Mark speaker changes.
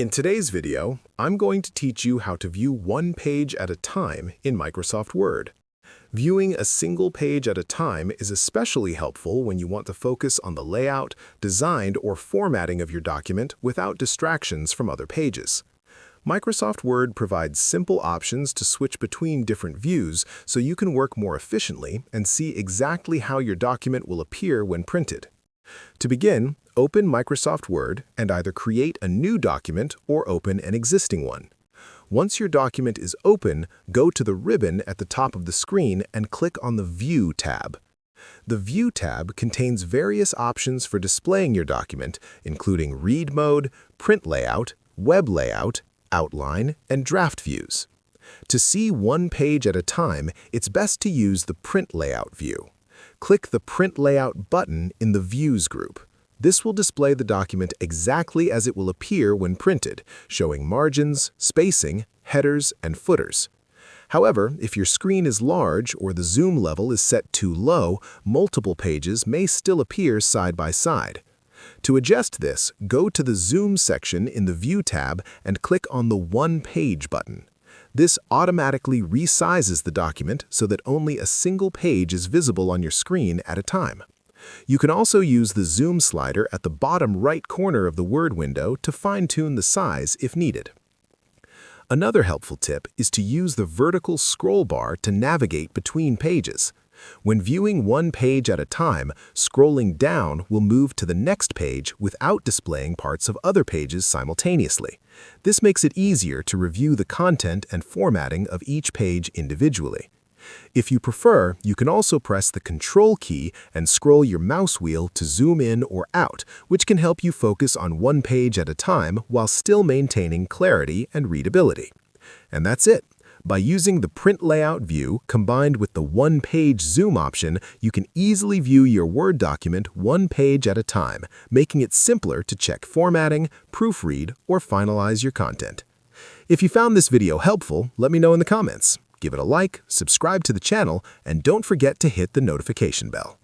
Speaker 1: In today's video, I'm going to teach you how to view one page at a time in Microsoft Word. Viewing a single page at a time is especially helpful when you want to focus on the layout, design, or formatting of your document without distractions from other pages. Microsoft Word provides simple options to switch between different views so you can work more efficiently and see exactly how your document will appear when printed. To begin, open Microsoft Word and either create a new document or open an existing one. Once your document is open, go to the ribbon at the top of the screen and click on the View tab. The View tab contains various options for displaying your document, including Read Mode, Print Layout, Web Layout, Outline, and Draft Views. To see one page at a time, it's best to use the Print Layout view. Click the Print Layout button in the Views group. This will display the document exactly as it will appear when printed, showing margins, spacing, headers, and footers. However, if your screen is large or the zoom level is set too low, multiple pages may still appear side by side. To adjust this, go to the Zoom section in the View tab and click on the One Page button. This automatically resizes the document so that only a single page is visible on your screen at a time. You can also use the Zoom slider at the bottom right corner of the Word window to fine-tune the size if needed. Another helpful tip is to use the vertical scroll bar to navigate between pages. When viewing one page at a time, scrolling down will move to the next page without displaying parts of other pages simultaneously. This makes it easier to review the content and formatting of each page individually. If you prefer, you can also press the Control key and scroll your mouse wheel to zoom in or out, which can help you focus on one page at a time while still maintaining clarity and readability. And that's it. By using the Print Layout view combined with the One Page Zoom option, you can easily view your Word document one page at a time, making it simpler to check formatting, proofread, or finalize your content. If you found this video helpful, let me know in the comments. Give it a like, subscribe to the channel, and don't forget to hit the notification bell.